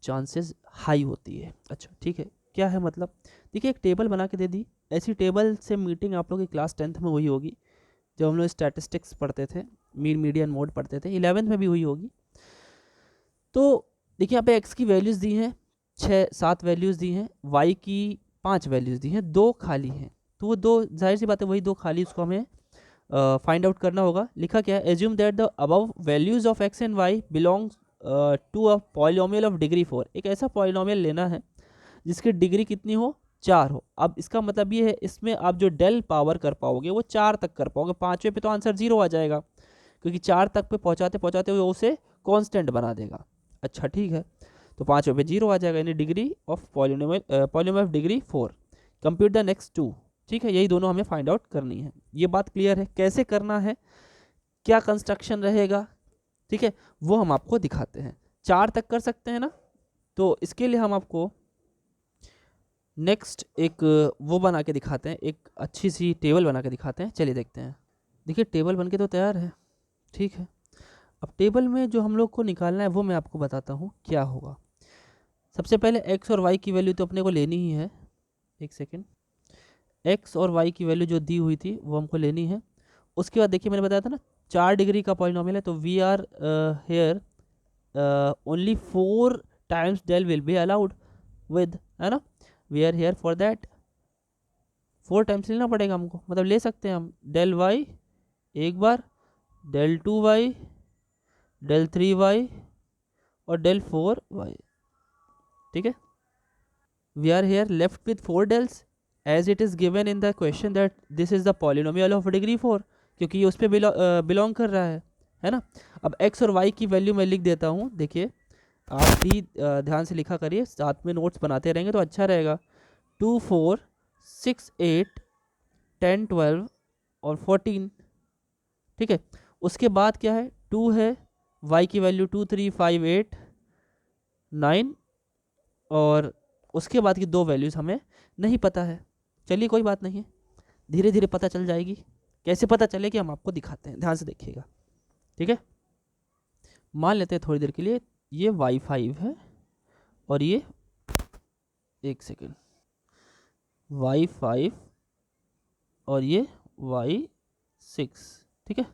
Chances high होती है। अच्छा ठीक है, क्या है मतलब, देखिए एक टेबल बना के दे दी, ऐसी टेबल से मीटिंग आप लोग की क्लास 10th में हुई होगी, जब हम लोग स्टैटिस्टिक्स पढ़ते थे, मीन मीडियन मोड पढ़ते थे, 11th में भी हुई होगी। तो देखिए यहाँ पे x की वैल्यूज़ दी हैं 6-7 वैल्यूज़ दी हैं, y की 5 वैल्यूज़ दी हैं, 2 खाली हैं, तो वो 2 जाहिर सी बात है वही 2 खाली, उसको हमें फाइंड आउट करना होगा। लिखा क्या है, assume that the above values of x and y belongs to a polynomial of degree 4। एक ऐसा पॉलिनोमियल लेना है जिसकी डिग्री कितनी हो, 4 हो। अब इसका मतलब ये है, इसमें आप जो डेल पावर कर पाओगे वो 4 तक कर पाओगे, 5वें पे तो आंसर 0 आ जाएगा, क्योंकि 4 तक पे पहुँचाते पहुँचाते वो उसे कॉन्स्टेंट बना देगा। अच्छा ठीक है, तो 5वें पे 0 आ जाएगा, यानी degree of polynomial of degree 4। Compute the next 2। ठीक है, यही दोनों हमें फाइंड आउट करनी है। ये बात क्लियर है, कैसे करना है, क्या कंस्ट्रक्शन रहेगा, ठीक है, वो हम आपको दिखाते हैं। 4 तक कर सकते हैं ना, तो इसके लिए हम आपको नेक्स्ट एक वो बना के दिखाते हैं, एक अच्छी सी टेबल बना के दिखाते हैं। चलिए देखते हैं। देखिए टेबल बन के तो तैयार है, ठीक है। अब टेबल में जो हम लोग को निकालना है वो मैं आपको बताता हूँ क्या होगा। सबसे पहले x और y की वैल्यू तो अपने को लेनी ही है। एक सेकेंड, x और y की वैल्यू जो दी हुई थी वो हमको लेनी है। उसके बाद देखिए मैंने बताया था ना 4 डिग्री का पॉलिनोमियल है, तो we are here only 4 times del will be allowed with, है ना, we are here for that 4 times लेना पड़ेगा हमको, मतलब ले सकते हैं हम डेल वाई एक बार, डेल 2y, डेल 3y और डेल 4y। ठीक है, we are here left with 4 dels as it is given in the question that this is the polynomial of degree 4, क्योंकि ये उस पर बिलोंग कर रहा है ना। अब x और y की वैल्यू मैं लिख देता हूँ, देखिए आप भी ध्यान से लिखा करिए, साथ में नोट्स बनाते रहेंगे तो अच्छा रहेगा। 2 4 6 8 10 12 और 14। ठीक है, उसके बाद क्या है, 2 है, y की वैल्यू 2 3 5 8 9, और उसके बाद की 2 वैल्यूज़ हमें नहीं पता है। चलिए कोई बात नहीं है, धीरे धीरे पता चल जाएगी। कैसे पता चलेगी हम आपको दिखाते हैं, ध्यान से देखिएगा। ठीक है, मान लेते हैं थोड़ी देर के लिए ये y5 है और ये, एक सेकेंड, y5 और ये y6। ठीक है,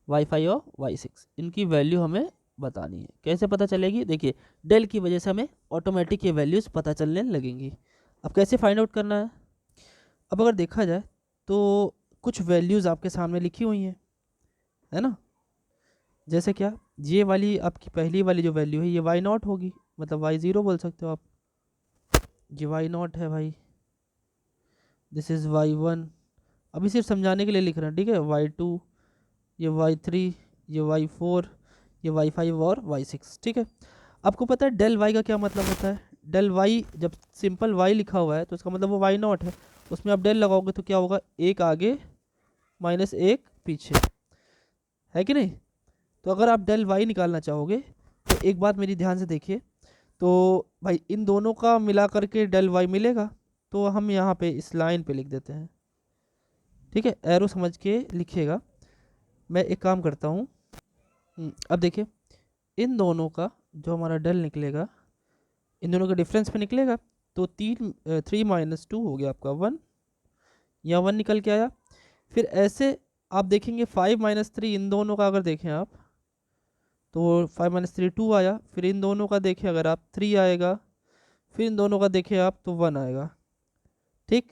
y5 और y6, इनकी वैल्यू हमें बतानी है। कैसे पता चलेगी, देखिए डेल की वजह से हमें ऑटोमेटिक ये वैल्यूज़ पता चलने लगेंगी। अब कैसे फाइंड आउट करना है, अब अगर देखा जाए तो कुछ वैल्यूज़ आपके सामने लिखी हुई हैं, है ना। जैसे क्या, ये वाली आपकी पहली वाली जो वैल्यू है ये y0 होगी, मतलब y0 बोल सकते हो आप, ये y0 है भाई, दिस इज़ y1। अभी सिर्फ समझाने के लिए लिख रहे हैं, ठीक है, y2, ये y3, ये y4, ये y5 और y6। ठीक है, आपको पता है डेल y का क्या मतलब होता है, डेल y जब सिंपल y लिखा हुआ है तो इसका मतलब वो y0 है, उसमें आप डेल लगाओगे तो क्या होगा, एक आगे माइनस एक पीछे, है कि नहीं। तो अगर आप डेल y निकालना चाहोगे तो एक बात मेरी ध्यान से देखिए, तो भाई इन दोनों का मिला करके डेल y मिलेगा, तो हम यहाँ पे इस लाइन पे लिख देते हैं। ठीक है, एरो समझ के लिखिएगा। मैं एक काम करता हूँ, अब देखिए इन दोनों का जो हमारा डेल निकलेगा, इन दोनों का डिफरेंस पे निकलेगा, तो 3 माइनस 2 हो गया आपका 1, या 1 निकल के आया। फिर ऐसे आप देखेंगे 5 माइनस 3, इन दोनों का अगर देखें आप तो 5 माइनस 3 2 आया, फिर इन दोनों का देखें अगर आप 3 आएगा, फिर इन दोनों का देखें आप तो 1 आएगा। ठीक,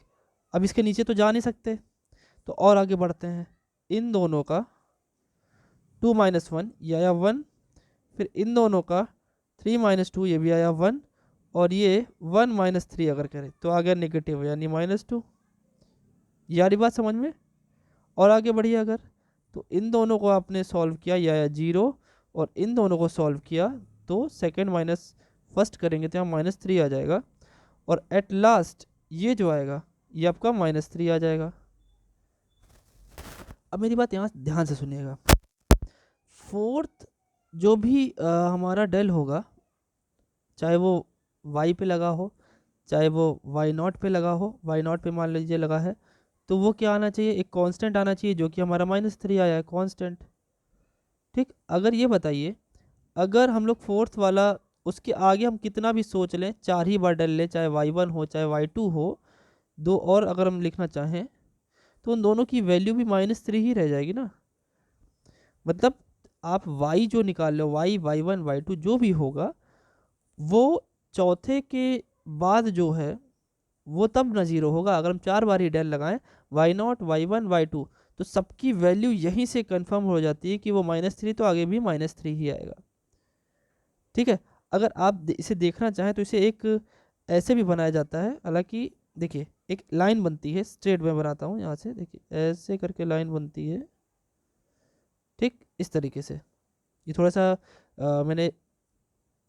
अब इसके नीचे तो जा नहीं सकते, तो और आगे बढ़ते हैं, इन दोनों का 2 माइनस 1 ये आया 1, फिर इन दोनों का 3 माइनस 2 ये भी आया 1, और ये 1 माइनस 3 अगर करें तो आ गया नेगेटिव यानी -2। यारी बात समझ में। और आगे बढ़िए अगर, तो इन दोनों को आपने सॉल्व किया, ये आया 0, और इन दोनों को सॉल्व किया तो सेकंड माइनस फर्स्ट करेंगे तो यहाँ -3 आ जाएगा, और एट लास्ट ये जो आएगा ये आपका -3 आ जाएगा। अब मेरी बात यहाँ ध्यान से सुनिएगा, फोर्थ जो भी हमारा डेल होगा, चाहे वो y पे लगा हो, चाहे वो y0 पे लगा हो, y0 पे मान लीजिए लगा है, तो वो क्या आना चाहिए, एक कांस्टेंट आना चाहिए, जो कि हमारा -3 आया है कांस्टेंट। ठीक, अगर ये बताइए, अगर हम लोग फोर्थ वाला उसके आगे हम कितना भी सोच लें, 4 ही बार डल लें, चाहे y1 हो चाहे y2 हो, दो और अगर हम लिखना चाहें तो उन दोनों की वैल्यू भी -3 ही रह जाएगी ना। मतलब आप y जो निकाल लो, y y1 y2 जो भी होगा, वो चौथे के बाद जो है वो तब ना जीरो होगा अगर हम 4 बार ही डेल लगाएं, y0 y1 y2, तो सबकी वैल्यू यहीं से कंफर्म हो जाती है कि वो -3 तो आगे भी -3 ही आएगा। ठीक है, अगर आप इसे देखना चाहें तो इसे एक ऐसे भी बनाया जाता है। हालांकि देखिए एक लाइन बनती है, स्ट्रेट में बनाता हूँ यहाँ से, देखिए ऐसे करके लाइन बनती है, ठीक इस तरीके से। ये थोड़ा सा मैंने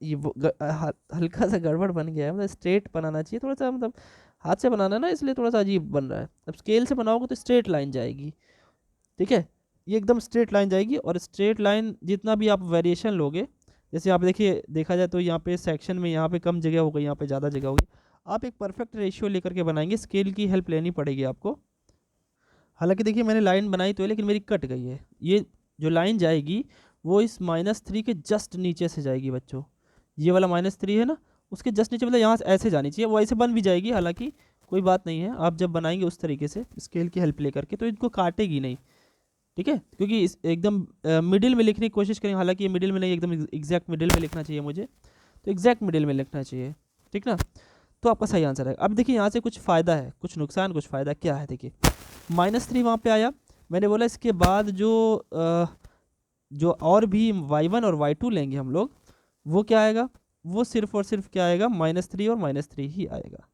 ये हल्का सा गड़बड़ बन गया है, मतलब स्ट्रेट बनाना चाहिए थोड़ा सा, मतलब हाथ से बनाना ना, इसलिए थोड़ा सा अजीब बन रहा है। अब स्केल से बनाओगे तो स्ट्रेट लाइन जाएगी, ठीक है, ये एकदम स्ट्रेट लाइन जाएगी। और स्ट्रेट लाइन जितना भी आप वेरिएशन लोगे, जैसे आप देखिए, देखा जाए तो यहाँ पे सेक्शन में यहाँ पे कम जगह हो गई, यहाँ पे ज़्यादा जगह होगी, आप एक परफेक्ट रेशियो लेकर के बनाएंगे, स्केल की हेल्प लेनी पड़ेगी आपको। हालांकि देखिए मैंने लाइन बनाई तो है, लेकिन मेरी कट गई है। ये जो लाइन जाएगी वो इस -3 के जस्ट नीचे से जाएगी बच्चों, ये वाला -3 है ना, उसके जस्ट नीचे, मतलब यहाँ से ऐसे जानी चाहिए, वो ऐसे बन भी जाएगी, हालांकि कोई बात नहीं है, आप जब बनाएंगे उस तरीके से स्केल की हेल्प लेकर के तो इनको काटेगी नहीं, ठीक है, क्योंकि इस एकदम मिडिल में लिखने की कोशिश करेंगे, हालांकि ये मिडिल में नहीं, एकदम एग्जैक्ट मिडिल में लिखना चाहिए मुझे, तो एग्जैक्ट मिडिल में लिखना चाहिए, ठीक ना, तो आपका सही आंसर है। अब देखिए यहाँ से कुछ फ़ायदा है, कुछ नुकसान, कुछ फ़ायदा क्या है। देखिए -3 वहाँ पे आया, मैंने बोला इसके बाद जो और भी y1 और y2 लेंगे हम लोग, वो क्या आएगा, वो सिर्फ और सिर्फ क्या आएगा, -3 और -3 ही आएगा।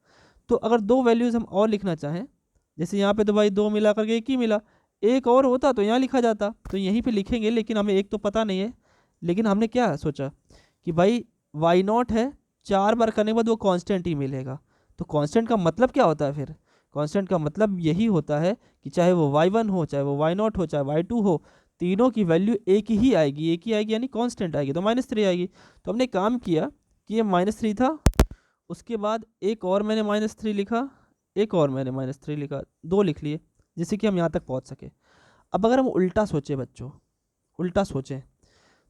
तो अगर दो वैल्यूज़ हम और लिखना चाहें, जैसे यहाँ पे तो भाई 2 मिला करके 1 ही मिला, एक और होता तो यहाँ लिखा जाता, तो यहीं पे लिखेंगे, लेकिन हमें एक तो पता नहीं है, लेकिन हमने क्या सोचा कि भाई y0 है, 4 बार करने के बाद वो कांस्टेंट ही मिलेगा। तो कांस्टेंट का मतलब क्या होता है फिर, कांस्टेंट का मतलब यही होता है कि चाहे वो y1 हो, चाहे वो y0 हो, चाहे y2 हो, तीनों की वैल्यू एक ही आएगी, एक ही आएगी, यानी कांस्टेंट आएगी, तो -3 आएगी। तो हमने काम किया कि ये -3 था, उसके बाद एक और मैंने -3 लिखा, एक और मैंने -3 लिखा, 2 लिख लिए, जिससे कि हम यहाँ तक पहुँच सके। अब अगर हम उल्टा सोचें बच्चों, उल्टा सोचें,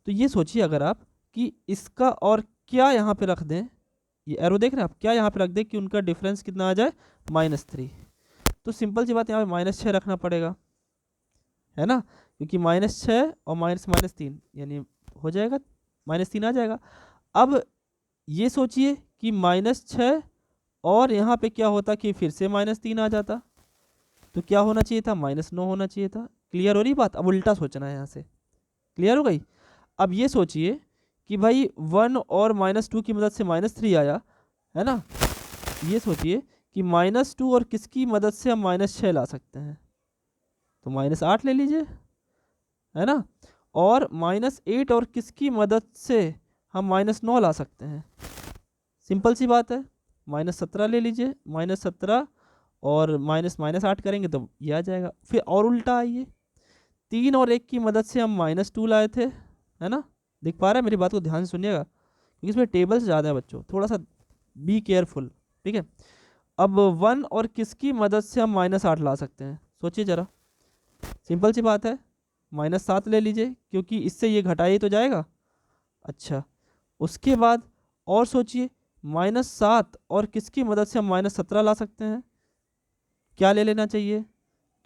तो ये सोचिए अगर आप कि इसका और क्या यहाँ पे रख दें, ये एरो देख रहे हैं आप, क्या यहाँ पे रख दें कि उनका डिफरेंस कितना आ जाए, -3, तो सिंपल सी बात, यहाँ पे -6 रखना पड़ेगा, है ना, क्योंकि -6 और -3 यानी हो जाएगा, -3 आ जाएगा। अब ये सोचिए कि -6 और यहाँ पे क्या होता कि फिर से -3 आ जाता, तो क्या होना चाहिए था, -9 होना चाहिए था। क्लियर हो रही बात, अब उल्टा सोचना है यहाँ से, क्लियर हो गई। अब ये सोचिए कि भाई 1 और -2 की मदद से -3 आया, है ना, ये सोचिए कि -2 और किसकी मदद से हम -6 ला सकते हैं, तो -8 ले लीजिए, है ना, और -8 और किसकी मदद से हम -9 ला सकते हैं, सिंपल सी बात है, -17 ले लीजिए, -17 और -8 करेंगे तो ये आ जाएगा। फिर और उल्टा आइए, 3 और 1 की मदद से हम -2 लाए थे, है ना, दिख पा रहा है, मेरी बात को ध्यान से सुनिएगा, क्योंकि इसमें टेबल्स ज़्यादा है बच्चों, थोड़ा सा बी केयरफुल, ठीक है। अब 1 और किसकी मदद से हम -8 ला सकते हैं, सोचिए ज़रा, सिंपल सी बात है, -7 ले लीजिए, क्योंकि इससे ये घटा ही तो जाएगा। अच्छा, उसके बाद और सोचिए, -7 और किसकी मदद से हम -17 ला सकते हैं, क्या ले लेना चाहिए,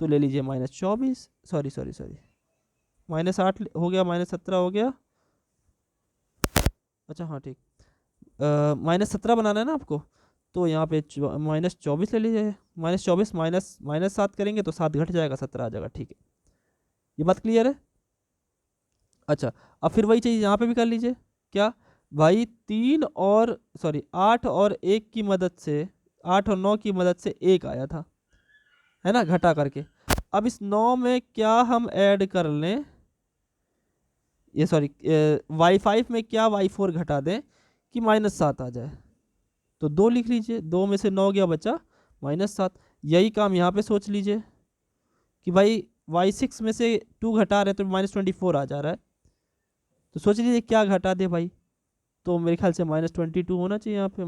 तो ले लीजिए -24, सॉरी सॉरी सॉरी, -8 हो गया, -17 हो गया, अच्छा हाँ ठीक, -17 बनाना है ना आपको, तो यहाँ पे -24 ले लीजिए, -24 -7 करेंगे तो 7 घट जाएगा, 17 आ जाएगा, ठीक है, ये बात क्लियर है। अच्छा, अब फिर वही चीज़ यहाँ पे भी कर लीजिए, क्या भाई, 8 और 1 की मदद से, 8 और 9 की मदद से 1 आया था, है ना, घटा करके। अब इस 9 में क्या हम ऐड कर लें, ये सॉरी y5 में क्या y4 घटा दें कि -7 आ जाए, तो 2 लिख लीजिए, 2 में से 9 गया, बचा -7। यही काम यहाँ पे सोच लीजिए कि भाई y6 में से 2 घटा रहे तो -24 आ जा रहा है, तो सोच लीजिए क्या घटा दे भाई, तो मेरे ख्याल से -22 होना चाहिए यहाँ पे,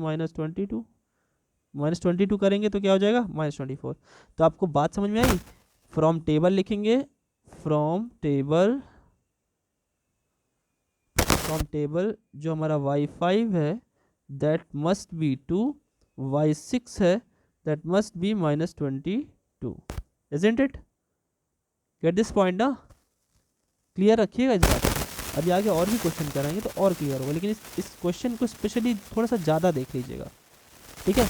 -22 करेंगे तो क्या हो जाएगा, -24। तो आपको बात समझ में आई, फ्रॉम टेबल लिखेंगे, फ्रॉम टेबल फ्रॉम टेबल जो हमारा y5 है दैट मस्ट बी 2, y6 है that must be -22, isn't it? Get this point ना? क्लियर रखिएगा इस बात को। अभी आगे और भी क्वेश्चन कराएंगे तो और क्लियर होगा, लेकिन इस क्वेश्चन को स्पेशली थोड़ा सा ज़्यादा देख लीजिएगा, ठीक है?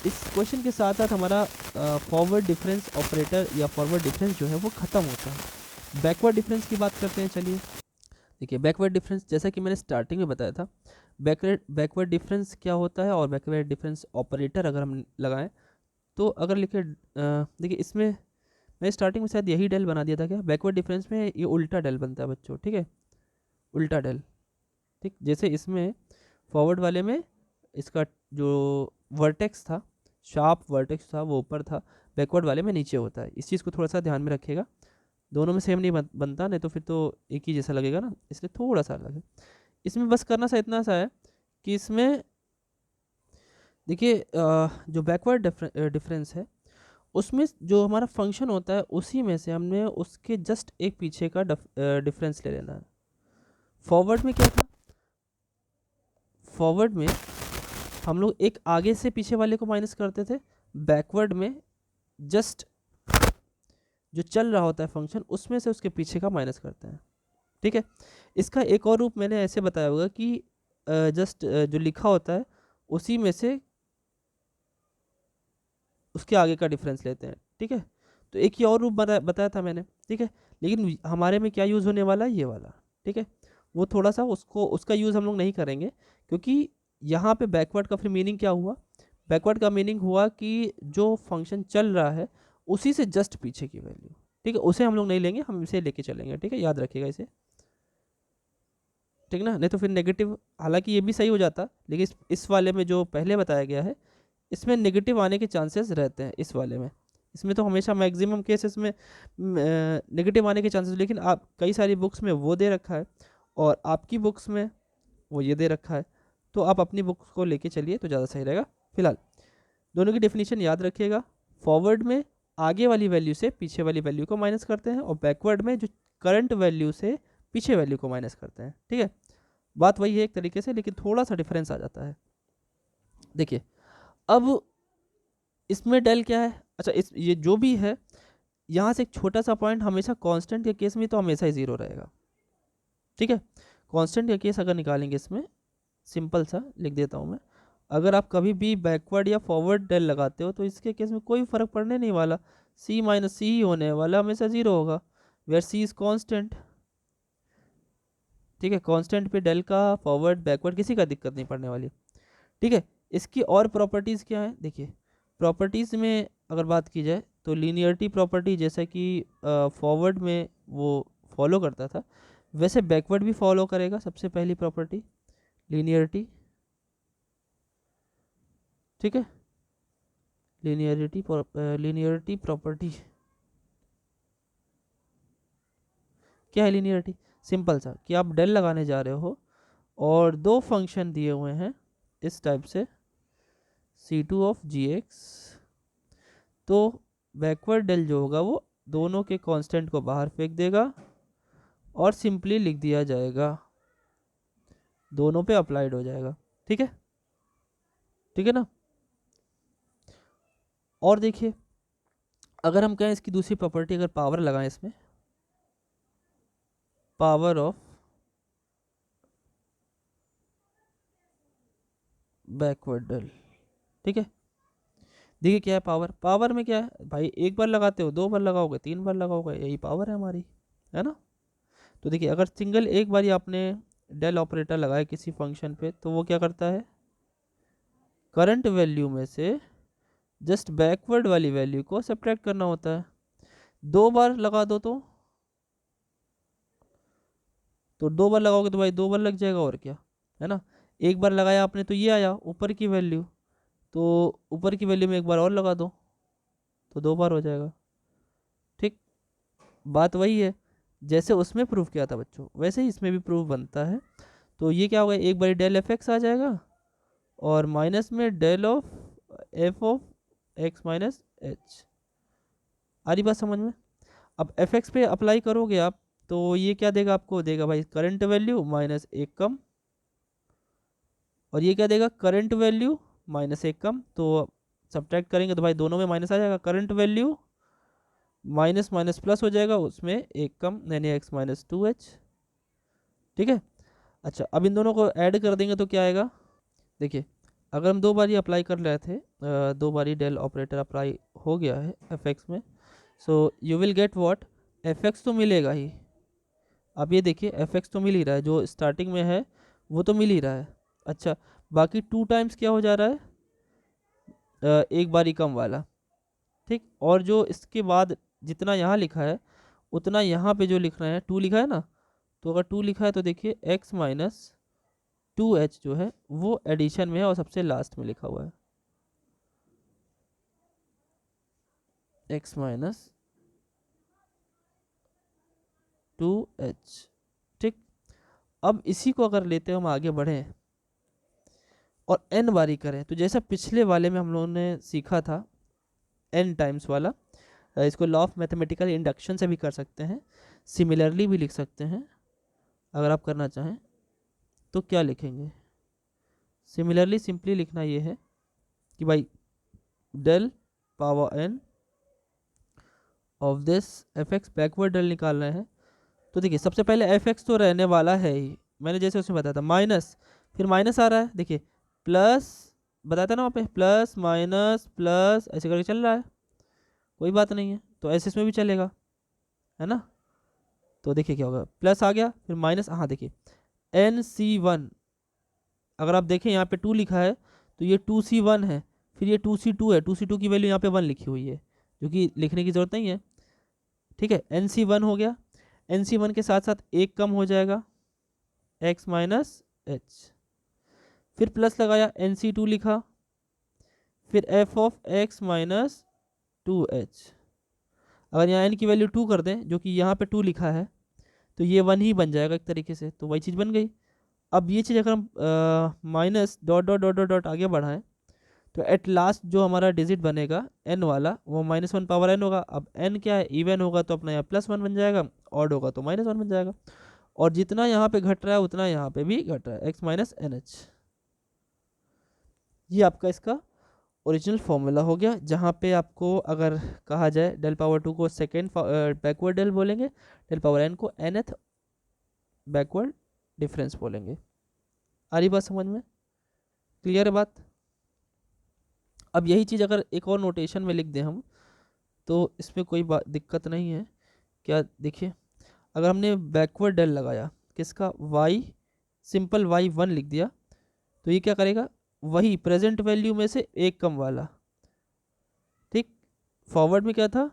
इस क्वेश्चन के साथ साथ हमारा फॉरवर्ड डिफरेंस ऑपरेटर या फॉरवर्ड डिफरेंस जो है वो ख़त्म होता है। बैकवर्ड डिफरेंस की बात करते हैं। चलिए देखिए, बैकवर्ड डिफरेंस जैसा कि मैंने स्टार्टिंग में बताया था, बैकवर्ड डिफरेंस क्या होता है और बैकवर्ड डिफरेंस ऑपरेटर अगर हम लगाएं तो अगर लिखे देखिए, इसमें मैंने स्टार्टिंग में शायद यही डेल बना दिया था क्या? बैकवर्ड डिफरेंस में ये उल्टा डेल बनता है बच्चों, ठीक है? उल्टा डेल, ठीक। जैसे इसमें फॉरवर्ड वाले में इसका जो वर्टेक्स था, शार्प वर्टेक्स था, वो ऊपर था, बैकवर्ड वाले में नीचे होता है। इस चीज़ को थोड़ा सा ध्यान में रखिएगा, दोनों में सेम नहीं बनता, नहीं तो फिर तो एक ही जैसा लगेगा ना, इसलिए थोड़ा सा अलग है। इसमें बस करना सा इतना सा है कि इसमें देखिए जो बैकवर्ड डिफरेंस है उसमें जो हमारा फंक्शन होता है उसी में से हमने उसके जस्ट एक पीछे का डिफरेंस ले लेना है। फॉरवर्ड में क्या था? फॉरवर्ड में हम लोग एक आगे से पीछे वाले को माइनस करते थे, बैकवर्ड में जस्ट जो चल रहा होता है फंक्शन उसमें से उसके पीछे का माइनस करते हैं, ठीक है? इसका एक और रूप मैंने ऐसे बताया होगा कि जस्ट जो लिखा होता है उसी में से उसके आगे का डिफरेंस लेते हैं, ठीक है? तो एक ही और रूप बताया था मैंने, ठीक है? लेकिन हमारे में क्या यूज़ होने वाला है? ये वाला, ठीक है? वो थोड़ा सा उसका यूज़ हम लोग नहीं करेंगे, क्योंकि यहाँ पे बैकवर्ड का फिर मीनिंग क्या हुआ? बैकवर्ड का मीनिंग हुआ कि जो फंक्शन चल रहा है उसी से जस्ट पीछे की वैल्यू, ठीक है? उसे हम लोग नहीं लेंगे, हम इसे लेके चलेंगे, ठीक है? याद रखिएगा इसे, ठीक ना? नहीं तो फिर नेगेटिव, हालांकि ये भी सही हो जाता, लेकिन इस वाले में जो पहले बताया गया है इसमें नेगेटिव आने के चांसेस रहते हैं। इस वाले में, इसमें तो हमेशा मैक्सिमम केसेस में नेगेटिव आने के चांसेस, लेकिन आप कई सारी बुक्स में वो दे रखा है और आपकी बुक्स में वो ये दे रखा है, तो आप अपनी बुक्स को लेके चलिए तो ज़्यादा सही रहेगा। फिलहाल दोनों की डेफिनेशन याद रखिएगा। फॉरवर्ड में आगे वाली वैल्यू से पीछे वाली वैल्यू को माइनस करते हैं और बैकवर्ड में जो करंट वैल्यू से पीछे वैल्यू को माइनस करते हैं, ठीक है? बात वही है एक तरीके से, लेकिन थोड़ा सा डिफरेंस आ जाता है। देखिए अब इसमें डेल क्या है? अच्छा, ये जो भी है यहाँ से एक छोटा सा पॉइंट, हमेशा कांस्टेंट के केस में तो हमेशा ही ज़ीरो रहेगा, ठीक है? कांस्टेंट का केस अगर निकालेंगे इसमें, सिंपल सा लिख देता हूँ मैं, अगर आप कभी भी बैकवर्ड या फॉरवर्ड डेल लगाते हो तो इसके केस में कोई फ़र्क पड़ने नहीं वाला, सी माइनस सी ही होने वाला, हमेशा ज़ीरो होगा, वेयर सी इज़ कांस्टेंट, ठीक है? कांस्टेंट पे डेल का फॉरवर्ड बैकवर्ड किसी का दिक्कत नहीं पड़ने वाली, ठीक है? इसकी और प्रॉपर्टीज़ क्या है? देखिए प्रॉपर्टीज़ में अगर बात की जाए तो लीनियरिटी प्रॉपर्टी, जैसा कि फॉरवर्ड में वो फॉलो करता था वैसे बैकवर्ड भी फॉलो करेगा। सबसे पहली प्रॉपर्टी लीनियरिटी, ठीक है? लीनियरिटी प्रॉपर्टी क्या है? लीनियरिटी सिंपल सा कि आप डेल लगाने जा रहे हो और दो फंक्शन दिए हुए हैं इस टाइप से C2 ऑफ GX, तो बैकवर्ड डेल जो होगा वो दोनों के कांस्टेंट को बाहर फेंक देगा और सिंपली लिख दिया जाएगा, दोनों पे अप्लाइड हो जाएगा, ठीक है? ठीक है ना? और देखिए अगर हम कहें इसकी दूसरी प्रॉपर्टी, अगर पावर लगाएं इसमें, पावर ऑफ बैकवर्ड डेल, ठीक है? देखिए क्या है पावर? पावर में क्या है भाई? एक बार लगाते हो, दो बार लगाओगे, तीन बार लगाओगे, यही पावर है हमारी, है ना? तो देखिए अगर सिंगल एक बार ही आपने डेल ऑपरेटर लगाया किसी फंक्शन पे तो वो क्या करता है? करंट वैल्यू में से जस्ट बैकवर्ड वाली वैल्यू को सब्ट्रैक्ट करना होता है। दो बार लगा दो तो दो बार लगाओगे तो भाई दो बार लग जाएगा, और क्या, है ना? एक बार लगाया आपने तो ये आया ऊपर की वैल्यू, तो ऊपर की वैल्यू में एक बार और लगा दो तो दो बार हो जाएगा, ठीक? बात वही है जैसे उसमें प्रूफ किया था बच्चों, वैसे ही इसमें भी प्रूफ बनता है। तो ये क्या होगा? एक बार डेल एफ एक्स आ जाएगा और माइनस में del of F of X minus H. आ रही बात समझ में? अब एफ एक्स पे अप्लाई करोगे आप तो ये क्या देगा आपको, देगा भाई करंट वैल्यू माइनस एक कम, और ये क्या देगा करंट वैल्यू माइनस एक कम। तो सब्ट्रैक्ट करेंगे तो भाई दोनों में माइनस आ जाएगा, current value minus minus plus हो जाएगा, उसमें एक कम यानी एक्स माइनस टू एच। ठीक है। अच्छा अब इन दोनों को ऐड कर देंगे तो क्या आएगा, देखिए अगर हम दो बारी अप्लाई कर रहे थे, दो बारी डेल ऑपरेटर अप्लाई हो गया है एफ एक्स में, so you will get what, F x तो मिलेगा ही। अब ये देखिए एफ एक्स तो मिल ही रहा है, जो स्टार्टिंग में है वो तो मिल ही रहा है। अच्छा बाकी टू टाइम्स क्या हो जा रहा है, एक बारी कम वाला। ठीक, और जो इसके बाद जितना यहाँ लिखा है उतना यहाँ पे जो लिख रहे हैं, टू लिखा है ना, तो अगर टू लिखा है तो देखिए एक्स माइनस टू एच जो है वो एडिशन में है और सबसे लास्ट में लिखा हुआ है एक्स माइनस टू एच। ठीक, अब इसी को अगर लेते हैं हम आगे बढ़ें और एन बारी करें, तो जैसा पिछले वाले में हम लोगों ने सीखा था एन टाइम्स वाला, इसको लॉ ऑफ मैथमेटिकल इंडक्शन से भी कर सकते हैं, सिमिलरली भी लिख सकते हैं अगर आप करना चाहें। तो क्या लिखेंगे, सिमिलरली सिंपली लिखना ये है कि भाई del power n of this f x, backward del निकाल रहे हैं। तो देखिए सबसे पहले एफ एक्स तो रहने वाला है ही, मैंने जैसे उसमें बताया था माइनस, फिर माइनस आ रहा है, देखिए प्लस बताया था ना वहाँ पे, प्लस माइनस प्लस ऐसे करके चल रहा है, कोई बात नहीं है, तो ऐसे इसमें भी चलेगा, है ना। तो देखिए क्या होगा, प्लस आ गया फिर माइनस, हाँ देखिए एन सी वन, अगर आप देखें यहाँ पे टू लिखा है तो ये टू सी वन है, फिर ये टू सी टू है, टू सी टू की वैल्यू यहाँ पे वन लिखी हुई है, जो कि लिखने की जरूरत नहीं है। ठीक है, एन सी वन हो गया, एन सी वन के साथ साथ एक कम हो जाएगा एक्स माइनस एच, फिर प्लस लगाया एन सी टू लिखा, फिर F of X minus two H. अगर यहाँ एन की वैल्यू टू कर दें, जो कि यहाँ पे टू लिखा है, तो ये वन ही बन जाएगा एक तरीके से, तो वही चीज़ बन गई। अब ये चीज़ अगर हम minus dot dot dot dot dot आगे बढ़ाएं, तो एट लास्ट जो हमारा डिजिट बनेगा एन वाला वो माइनस वन पावर एन होगा। अब एन क्या है, इवन होगा तो अपना यहाँ प्लस वन बन जाएगा, ऑड होगा तो माइनस वन बन जाएगा, और जितना यहाँ पे घट रहा है उतना यहाँ पे भी घट रहा है, एक्स माइनस एन एच। ये आपका इसका ओरिजिनल फॉर्मूला हो गया, जहाँ पे आपको अगर कहा जाए डेल पावर टू को सेकेंड बैकवर्ड डेल बोलेंगे, डेल पावर एन को एनथ बैकवर्ड डिफरेंस बोलेंगे। आ रही बात समझ में, क्लियर है बात। अब यही चीज़ अगर एक और नोटेशन में लिख दें हम, तो इसमें कोई बात दिक्कत नहीं है। क्या देखिए, अगर हमने बैकवर्ड डेल लगाया किसका, y, सिंपल y वन लिख दिया, तो ये क्या करेगा, वही प्रेजेंट वैल्यू में से एक कम वाला। ठीक, फॉरवर्ड में क्या था,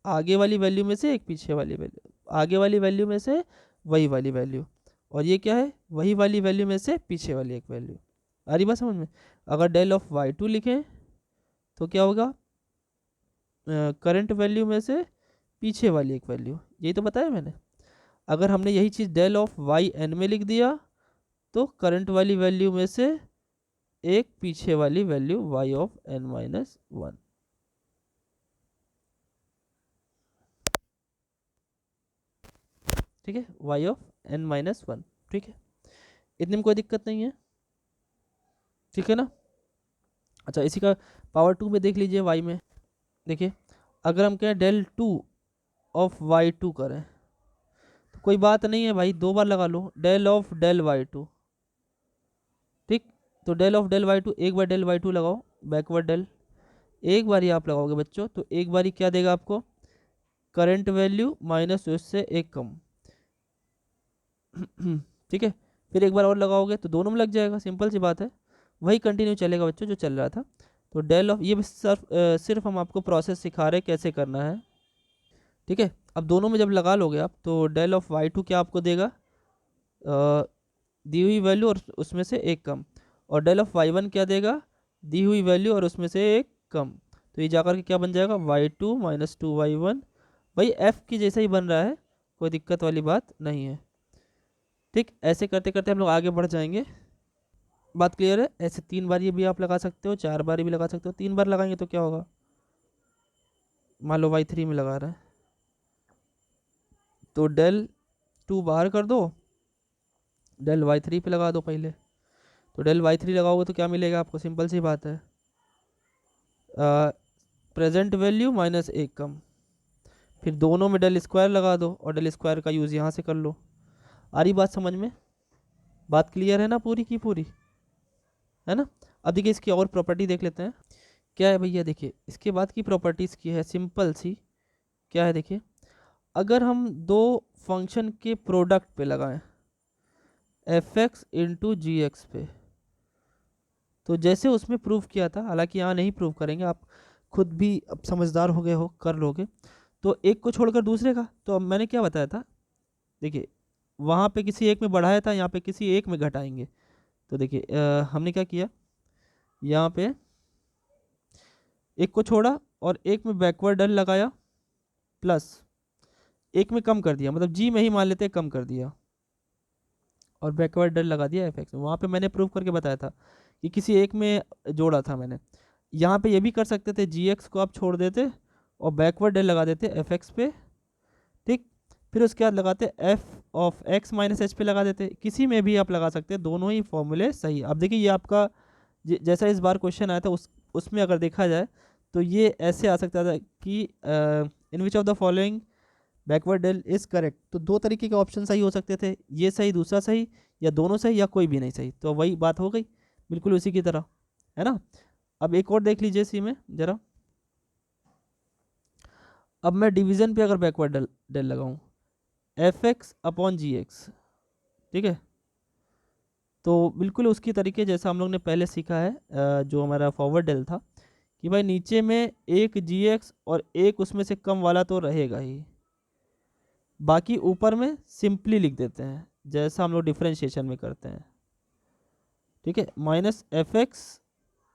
आगे वाली वैल्यू में से एक पीछे वाली वैल्यू, आगे वाली वैल्यू में से वही वाली वैल्यू, और ये क्या है, वही वाली वैल्यू में से पीछे वाली एक वैल्यू। आ रही बात समझ में। अगर डेल ऑफ वाई टू लिखें तो क्या होगा, करंट वैल्यू में से पीछे वाली एक वैल्यू, यही तो बताया मैंने। अगर हमने यही चीज़ डेल ऑफ वाई एन में लिख दिया, तो करंट वाली वैल्यू में से एक पीछे वाली value y of n minus one. ठीक है, y of n minus one. ठीक है, इतने में कोई दिक्कत नहीं है, ठीक है ना। अच्छा इसी का पावर टू में देख लीजिए, वाई में देखिए, अगर हम कहें del two of y two करें, तो कोई बात नहीं है भाई, दो बार लगा लो, del of del Y two. ठीक, तो del of del Y two, एक बार डेल वाई टू लगाओ बैकवर्ड डेल, एक बार ही आप लगाओगे बच्चों, तो एक बार ही क्या देगा आपको, करंट वैल्यू माइनस उससे एक कम। ठीक है, फिर एक बार और लगाओगे तो दोनों में लग जाएगा, सिंपल सी बात है, वही कंटिन्यू चलेगा बच्चों जो चल रहा था। तो डेल ऑफ, ये बस सिर्फ हम आपको प्रोसेस सिखा रहे कैसे करना है। ठीक है, अब दोनों में जब लगा लोगे आप, तो डेल ऑफ वाई टू क्या आपको देगा, दी हुई वैल्यू और उसमें से एक कम, और डेल ऑफ वाई वन क्या देगा, दी हुई वैल्यू और उसमें से एक कम। तो ये जाकर के क्या बन जाएगा, y two minus two y one, वही एफ की जैसा ही बन रहा है, कोई दिक्कत वाली बात नहीं है। ठीक, ऐसे करते करते हम लोग आगे बढ़ जाएंगे। बात क्लियर है। ऐसे तीन बार ये भी आप लगा सकते हो, चार बार भी लगा सकते हो। तीन बार लगाएंगे तो क्या होगा, मान लो वाई थ्री में लगा रहे हैं, तो डेल 2 बाहर कर दो, डेल y3 पे लगा दो पहले। तो डेल y3 लगाओगे तो क्या मिलेगा आपको, सिंपल सी बात है, प्रेजेंट वैल्यू माइनस 1 कम। फिर दोनों में डेल स्क्वायर लगा दो और डेल स्क्वायर का यूज़ यहाँ से कर लो। आ रही बात समझ में? बात क्लियर है ना पूरी की पूरी, है ना? अब देखिए इसकी और प्रॉपर्टी देख लेते हैं। क्या है भैया, देखिए इसके बाद की प्रॉपर्टीज़ की है सिंपल सी। क्या है देखिए, अगर हम दो फंक्शन के प्रोडक्ट पे लगाएं एफ एक्स इंटू जी एक्स पे, तो जैसे उसमें प्रूव किया था, हालांकि यहाँ नहीं प्रूव करेंगे, आप खुद भी अब समझदार हो गए हो, कर लोगे। तो एक को छोड़कर दूसरे का, तो अब मैंने क्या बताया था, देखिए वहाँ पे किसी एक में बढ़ाया था, यहाँ पे किसी एक में घटाएंगे। तो देखिए हमने क्या किया, यहाँ पे एक को छोड़ा और एक में बैकवर्ड डेल लगाया, प्लस एक में कम कर दिया, मतलब जी में ही मान लेते कम कर दिया, और बैकवर्ड डेल लगा दिया एफ एक्स में। वहाँ पे मैंने प्रूव करके बताया था कि किसी एक में जोड़ा था मैंने। यहाँ पे ये भी कर सकते थे, जी एक्स को आप छोड़ देते और बैकवर्ड डेल लगा देते एफ एक्स पे, ठीक। फिर उसके बाद लगाते F of X minus H पे लगा देते, किसी में भी आप लगा सकते हैं, दोनों ही फॉर्मूले सही। अब देखिए ये आपका जैसा इस बार क्वेश्चन आया था उसमें अगर देखा जाए तो ये ऐसे आ सकता था कि in which of the following backward del is correct. तो दो तरीके के ऑप्शन सही हो सकते थे, ये सही दूसरा सही, या दोनों सही या कोई भी नहीं सही। तो वही बात हो गई बिल्कुल उसी की तरह, है ना? अब एक और देख लीजिए इसी में जरा। अब मैं डिवीजन पे अगर बैकवर्ड डेल लगाऊं एफ एक्स अपॉन जी एक्स, ठीक है, तो बिल्कुल उसकी तरीके जैसा हम लोग ने पहले सीखा है, जो हमारा फॉरवर्ड डेल था, कि भाई नीचे में एक जी एक्स और एक उसमें से कम वाला तो रहेगा ही, बाकी ऊपर में सिंपली लिख देते हैं जैसा हम लोग डिफरेंशिएशन में करते हैं, ठीक है, minus f x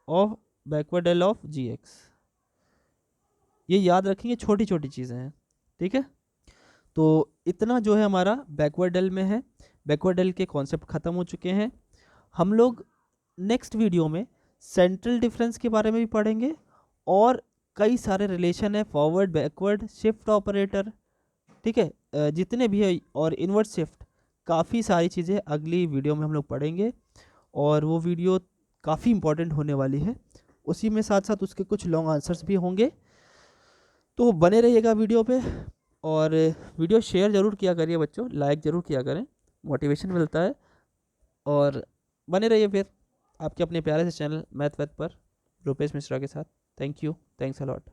of backward del of g x. ये याद रखेंगे, छोटी छोटी चीज़ें हैं, ठीक है। तो इतना जो है हमारा बैकवर्ड डेल में है। बैकवर्ड डेल के कॉन्सेप्ट ख़त्म हो चुके हैं। हम लोग नेक्स्ट वीडियो में सेंट्रल डिफरेंस के बारे में भी पढ़ेंगे, और कई सारे रिलेशन है, फॉरवर्ड बैकवर्ड शिफ्ट ऑपरेटर, ठीक है, जितने भी है, और इन्वर्ट शिफ्ट, काफ़ी सारी चीज़ें अगली वीडियो में हम लोग पढ़ेंगे, और वो वीडियो काफ़ी इंपॉर्टेंट होने वाली है। उसी में साथ साथ उसके कुछ लॉन्ग आंसर्स भी होंगे, तो बने रहिएगा वीडियो पे। और वीडियो शेयर ज़रूर किया करिए बच्चों, लाइक ज़रूर किया करें, मोटिवेशन मिलता है। और बने रहिए फिर आपके अपने प्यारे से चैनल मैथ वैथ पर रुपेश मिश्रा के साथ। Thank you, thanks a lot.